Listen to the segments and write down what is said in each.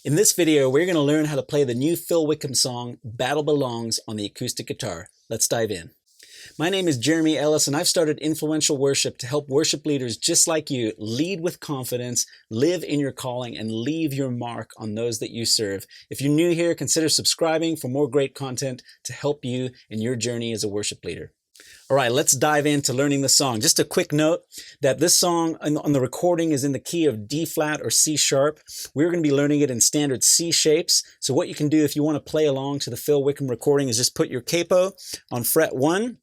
In this video, we're going to learn how to play the new Phil Wickham song, Battle Belongs, on the acoustic guitar. Let's dive in. My name is Jeremy Ellis, and I've started Influential Worship to help worship leaders just like you lead with confidence, live in your calling, and leave your mark on those that you serve. If you're new here, consider subscribing for more great content to help you in your journey as a worship leader. All right, let's dive into learning the song. Just a quick note that this song on the recording is in the key of D flat or C sharp. We're going to be learning it in standard C shapes. So what you can do if you want to play along to the Phil Wickham recording is just put your capo on fret 1,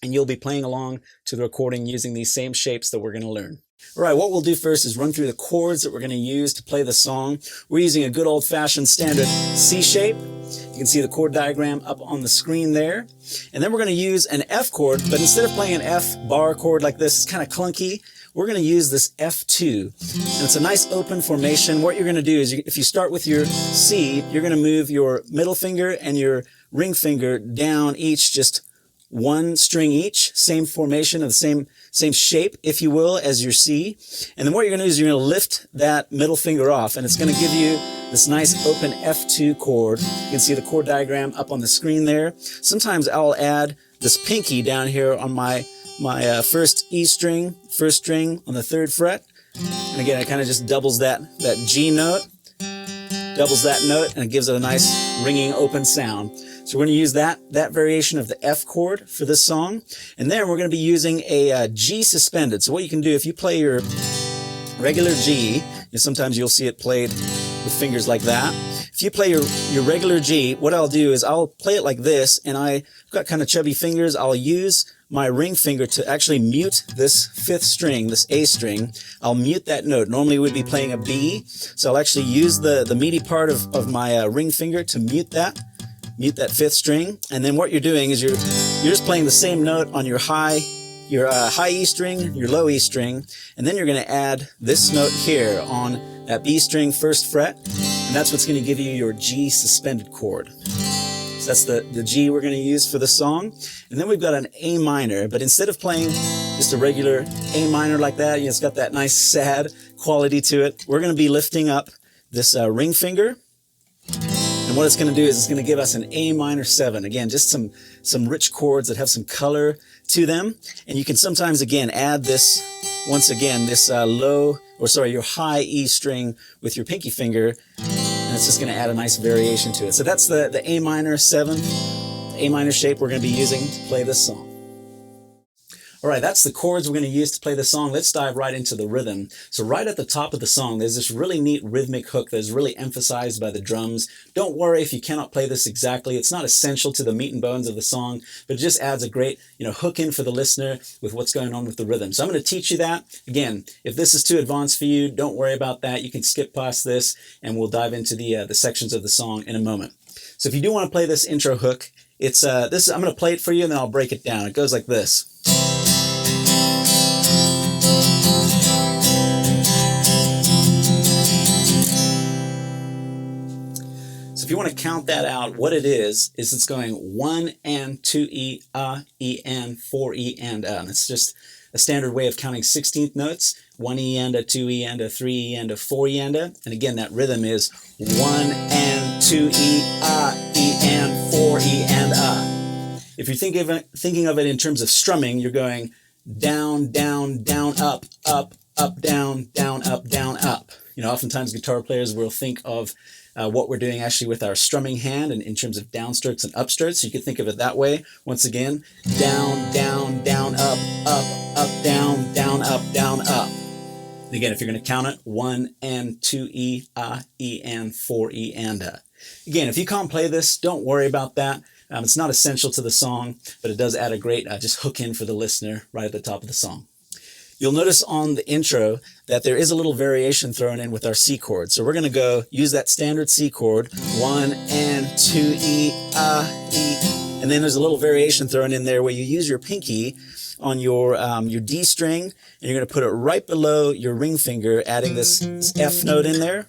and you'll be playing along to the recording using these same shapes that we're going to learn. All right, what we'll do first is run through the chords that we're going to use to play the song. We're using a good old-fashioned standard C shape. You can see the chord diagram up on the screen there. And then we're going to use an F chord, but instead of playing an F bar chord like this, it's kind of clunky. We're going to use this F2. And it's a nice open formation. What you're going to do is if you start with your C, you're going to move your middle finger and your ring finger down each just one string each, same formation of the same shape, if you will, as your C. And then what you're going to do is you're going to lift that middle finger off, and it's going to give you this nice open F2 chord. You can see the chord diagram up on the screen there. Sometimes I'll add this pinky down here on my first E string, first string on the 3rd fret. And again, it kind of just doubles that G note, doubles that note, and it gives it a nice ringing open sound. So we're going to use that variation of the F chord for this song. And then we're going to be using a G suspended. So what you can do, if you play your regular G, and sometimes you'll see it played with fingers like that. If you play your regular G, what I'll do is I'll play it like this, and I've got kind of chubby fingers. I'll use my ring finger to actually mute this 5th string, this A string. I'll mute that note. Normally we'd be playing a B, so I'll actually use the meaty part of my ring finger to mute that 5th string. And then what you're doing is you're just playing the same note on your high E string, your low E string, and then you're going to add this note here on that B string 1st fret, and that's what's going to give you your G suspended chord. So that's the G we're going to use for the song. And then we've got an A minor, but instead of playing just a regular A minor like that, it's got that nice sad quality to it. We're going to be lifting up this ring finger. And what it's going to do is it's going to give us an A minor 7. Again, just some rich chords that have some color to them. And you can sometimes, again, add this, once again, this your high E string with your pinky finger. And it's just going to add a nice variation to it. So that's the A minor 7, A minor shape we're going to be using to play this song. All right, that's the chords we're going to use to play the song. Let's dive right into the rhythm. So right at the top of the song, there's this really neat rhythmic hook that is really emphasized by the drums. Don't worry if you cannot play this exactly. It's not essential to the meat and bones of the song, but it just adds a great, hook in for the listener with what's going on with the rhythm. So I'm going to teach you that. Again, if this is too advanced for you, don't worry about that. You can skip past this, and we'll dive into the sections of the song in a moment. So if you do want to play this intro hook, I'm going to play it for you, and then I'll break it down. It goes like this. So if you want to count that out, what it is it's going 1 and 2 E, E and 4 E and And it's just a standard way of counting 16th notes. 1 E and a, 2 E and a, 3 E and a, 4 E and a. And again, that rhythm is 1 and 2 E, E and 4 E and If you're thinking of it in terms of strumming, you're going down, down, down, up, up, up, down, up, down, up. Oftentimes guitar players will think of what we're doing actually with our strumming hand and in terms of downstrokes and upstrokes. So you could think of it that way. Once again, down, down, down, up, down, up, down, up. And again, if you're going to count it, 1 and 2 E, E and 4 E and Again, if you can't play this, don't worry about that. It's not essential to the song, but it does add a great just hook in for the listener right at the top of the song. You'll notice on the intro that there is a little variation thrown in with our C chord. So we're going to use that standard C chord, 1 and 2 E, E. And then there's a little variation thrown in there where you use your pinky on your D string, and you're going to put it right below your ring finger, adding this F note in there.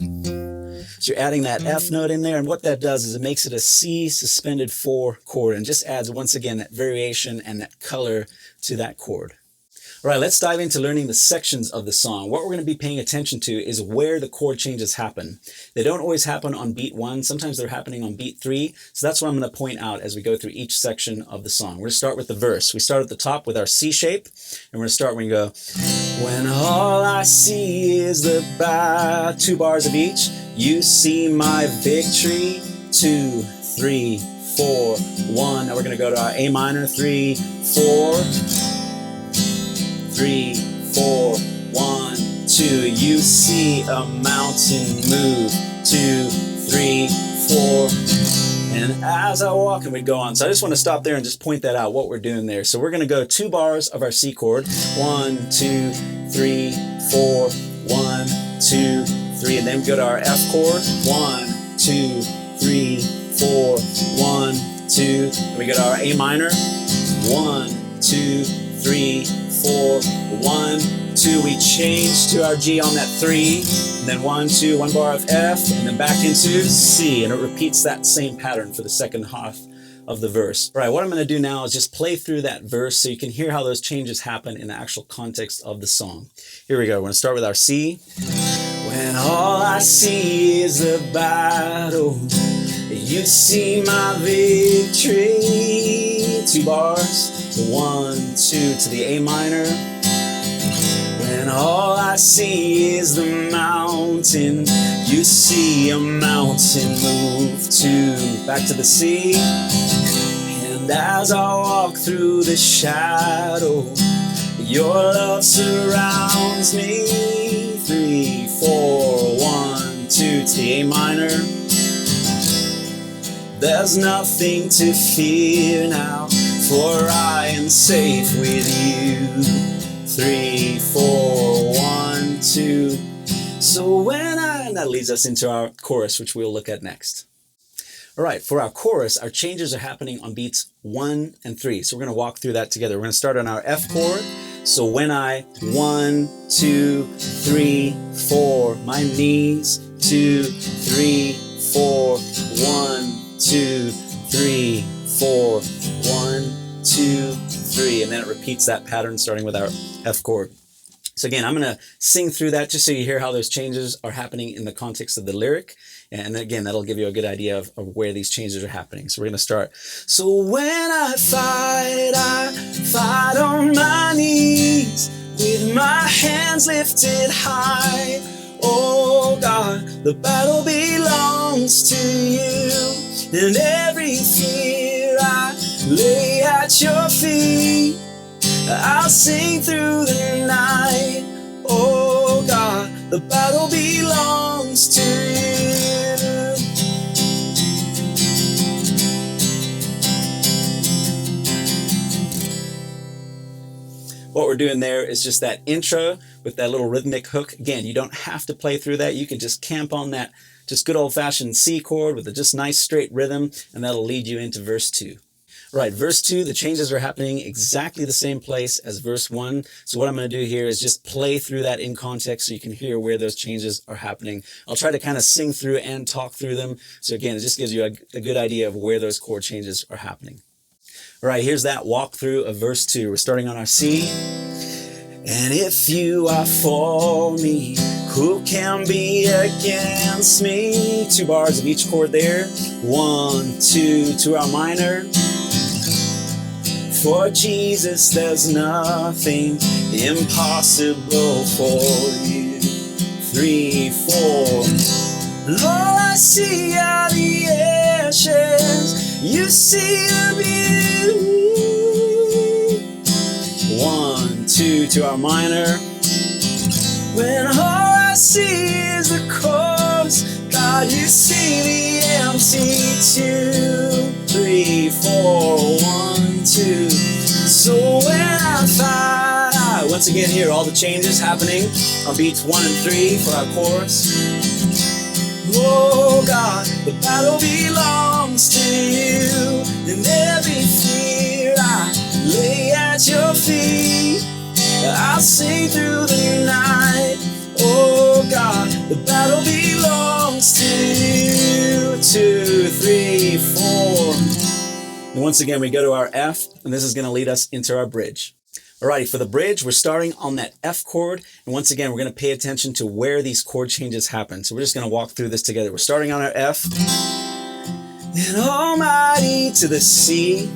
So you're adding that F note in there, and what that does is it makes it a C suspended 4 chord and just adds, once again, that variation and that color to that chord. All right, let's dive into learning the sections of the song. What we're going to be paying attention to is where the chord changes happen. They don't always happen on beat 1. Sometimes they're happening on beat 3. So that's what I'm going to point out as we go through each section of the song. We're going to start with the verse. We start at the top with our C shape. And we're going to start when you go, when all I see is the bar, 2 bars of each. You see my victory, 2, 3, 4, 1. Now we're going to go to our A minor, 3, 4. 3, 4, 1, 2. You see a mountain move. 2, 3, 4. And as I walk, and we go on. So I just want to stop there and just point that out, what we're doing there. So we're going to go 2 bars of our C chord. 1, 2, 3, 4, 1, 2, 3. And then we go to our F chord. 1, 2, 3, 4, 1, 2. And we go to our A minor. 1, 2, 3, 4, 1, 2. We change to our G on that 3, and then 1, 2, 1 bar of F, and then back into C, and it repeats that same pattern for the second half of the verse. All right, what I'm going to do now is just play through that verse so you can hear how those changes happen in the actual context of the song. Here we go. We're going to start with our C. When all I see is the battle, you see my victory. 2 bars. 1, 2 to the A minor. When all I see is the mountain, you see a mountain move. 2, back to the C. And as I walk through the shadow, your love surrounds me. 3, 4, 1, 2 to the A minor. There's nothing to fear now, for I am safe with you. 3, 4, 1, 2. So when and that leads us into our chorus, which we'll look at next. All right, for our chorus, our changes are happening on beats 1 and 3. So we're going to walk through that together. We're going to start on our F chord. So when I 1, 2, 3, 4, my knees. 2, 3, 4, 1, 2, 3, 4, 1, 2, 3, and then it repeats that pattern starting with our F chord. So again, I'm going to sing through that just so you hear how those changes are happening in the context of the lyric. And again, that'll give you a good idea of where these changes are happening. So we're going to start. So when I fight on my knees with my hands lifted high. Oh God, the battle belongs to you, and every fear I lay at your feet. I'll sing through the night. Oh God, the battle belongs to you. What we're doing there is just that intro with that little rhythmic hook. Again, you don't have to play through that. You can just camp on that just good old-fashioned C chord with a just nice straight rhythm, and that'll lead you into verse 2. Right, verse 2, the changes are happening exactly the same place as verse 1. So what I'm going to do here is just play through that in context so you can hear where those changes are happening. I'll try to kind of sing through and talk through them. So again, it just gives you a good idea of where those chord changes are happening. All right, here's that walkthrough of verse 2. We're starting on our C. And if you are for me, who can be against me? 2 bars of each chord there. 1, 2 to our minor. For Jesus, there's nothing impossible for you. 3, 4. All I see are the ashes. You see the beauty. 1, 2 to our minor. When all I see is the cross, God, you see the empty. 2, 3, 4, 1, 2. So when I fight, once again here, all the changes happening on beats 1 and 3 for our chorus. Oh God, the battle belongs to you, and every fear I lay at your feet. I'll sing through the night. Oh God, the battle belongs to you. 2, 3, 4. And once again, we go to our F, and this is going to lead us into our bridge. Alrighty, for the bridge, we're starting on that F chord. And once again, we're going to pay attention to where these chord changes happen. So we're just going to walk through this together. We're starting on our F. And almighty to the C,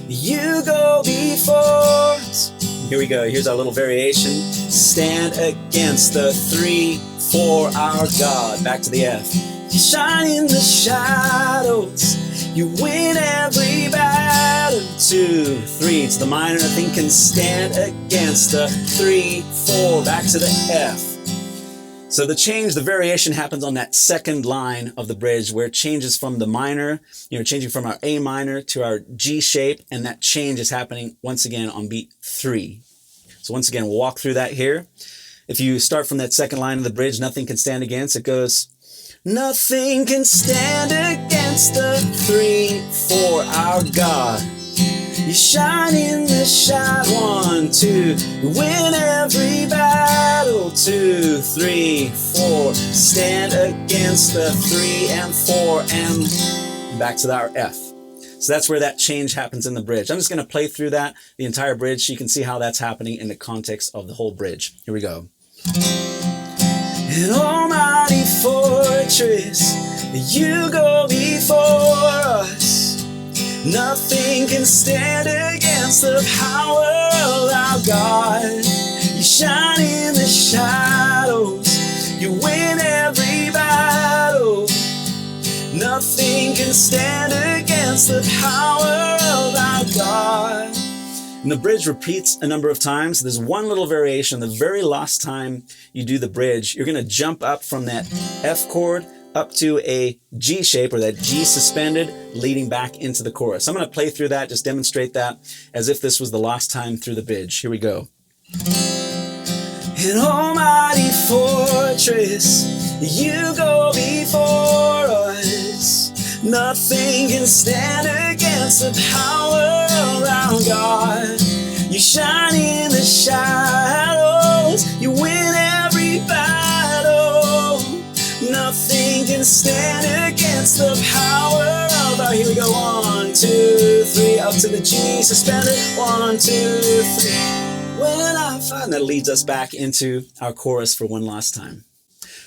you go before us. Here we go. Here's our little variation. Stand against the 3, 4, our God. Back to the F. You shine in the shadows. You win every battle. 2, 3 to the minor. Nothing can stand against the 3, 4. Back to the F. So the change, the variation happens on that second line of the bridge where it changes from the minor, changing from our A minor to our G shape. And that change is happening once again on beat 3. So once again, we'll walk through that here. If you start from that second line of the bridge, nothing can stand against, it goes, nothing can stand against the 3, 4, our God. You shine in the shadow. 1, 2, you win every battle. 2, 3, 4, stand against the 3 and 4 and back to our F. So that's where that change happens in the bridge. I'm just going to play through that, the entire bridge, so you can see how that's happening in the context of the whole bridge. Here we go. An almighty fortress, you go before us. Nothing can stand against the power of our God. You shine in the shadows, you win every battle. Nothing can stand against the power of our God. And the bridge repeats a number of times. There's one little variation. The very last time you do the bridge, you're going to jump up from that F chord up to a G shape, or that G suspended, leading back into the chorus. I'm going to play through that, just demonstrate that as if this was the last time through the bridge. Here we go. An almighty fortress, you go before us. Nothing can stand against the power of our God. You shine in the shadows, you win every battle. Nothing can stand against the power of our, here we go, 1, 2, 3, up to the G, suspended, 1, 2, 3. When I find, that leads us back into our chorus for one last time.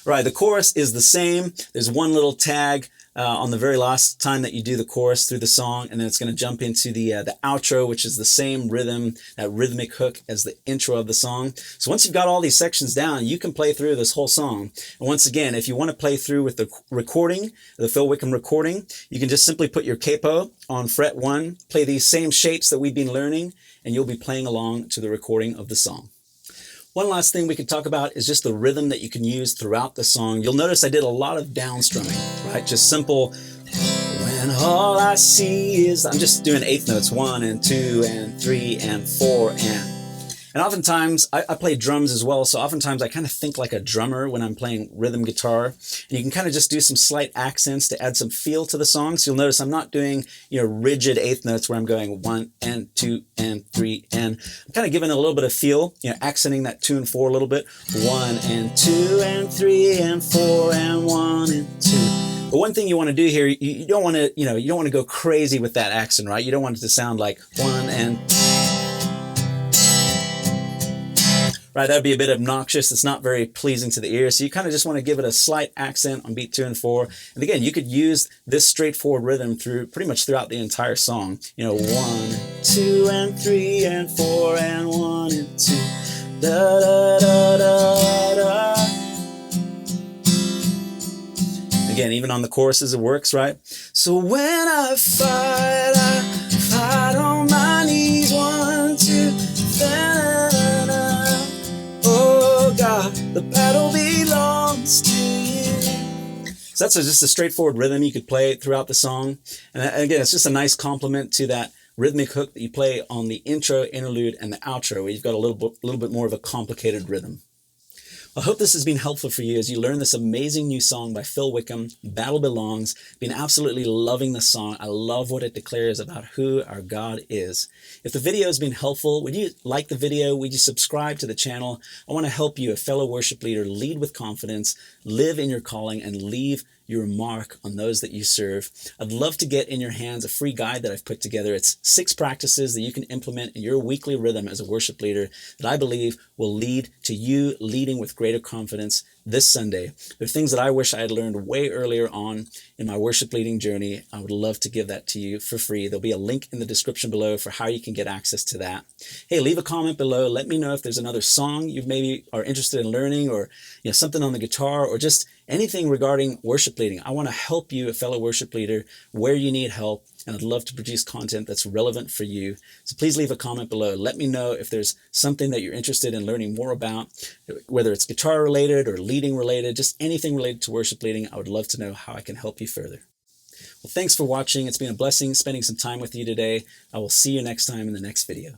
Right, the chorus is the same. There's one little tag on the very last time that you do the chorus through the song, and then it's going to jump into the outro, which is the same rhythm, that rhythmic hook as the intro of the song. So once you've got all these sections down, you can play through this whole song. And once again, if you want to play through with the recording, the Phil Wickham recording, you can just simply put your capo on fret 1, play these same shapes that we've been learning, and you'll be playing along to the recording of the song. One last thing we could talk about is just the rhythm that you can use throughout the song. You'll notice I did a lot of downstrumming, right? Just simple, when all I see is, I'm just doing eighth notes, 1 and 2 and 3 and 4 and oftentimes I play drums as well, so oftentimes I kind of think like a drummer when I'm playing rhythm guitar. And you can kind of just do some slight accents to add some feel to the song. So you'll notice I'm not doing, rigid eighth notes where I'm going 1 and 2 and 3, and I'm kind of giving a little bit of feel, accenting that 2 and 4 a little bit. 1 and 2 and 3 and 4 and 1 and 2. But one thing you want to do here, you don't want to, you don't want to go crazy with that accent, right? You don't want it to sound like 1 and 2. Right, that'd be a bit obnoxious. It's not very pleasing to the ear. So you kind of just want to give it a slight accent on beat 2 and 4. And again, you could use this straightforward rhythm through pretty much throughout the entire song. 1, 2 and 3 and 4 and 1 and 2. Da da da da da. Again, even on the choruses, it works, right? So when I fight on my knees. 1, 2, oh God, the battle belongs to you. So that's just a straightforward rhythm you could play throughout the song. And again, it's just a nice complement to that rhythmic hook that you play on the intro, interlude, and the outro, where you've got a little bit more of a complicated rhythm. I hope this has been helpful for you as you learn this amazing new song by Phil Wickham, Battle Belongs. Been absolutely loving the song. I love what it declares about who our God is. If the video has been helpful, would you like the video? Would you subscribe to the channel? I want to help you, a fellow worship leader, lead with confidence, live in your calling, and leave your mark on those that you serve. I'd love to get in your hands a free guide that I've put together. It's 6 practices that you can implement in your weekly rhythm as a worship leader that I believe will lead to you leading with greater confidence this Sunday. They're things that I wish I had learned way earlier on in my worship leading journey. I would love to give that to you for free. There'll be a link in the description below for how you can get access to that. Hey, leave a comment below. Let me know if there's another song you maybe are interested in learning, or something on the guitar, or just anything regarding worship leading. I want to help you, a fellow worship leader, where you need help, and I'd love to produce content that's relevant for you. So please leave a comment below. Let me know if there's something that you're interested in learning more about, whether it's guitar related or leading related, just anything related to worship leading. I would love to know how I can help you further. Well, thanks for watching. It's been a blessing spending some time with you today. I will see you next time in the next video.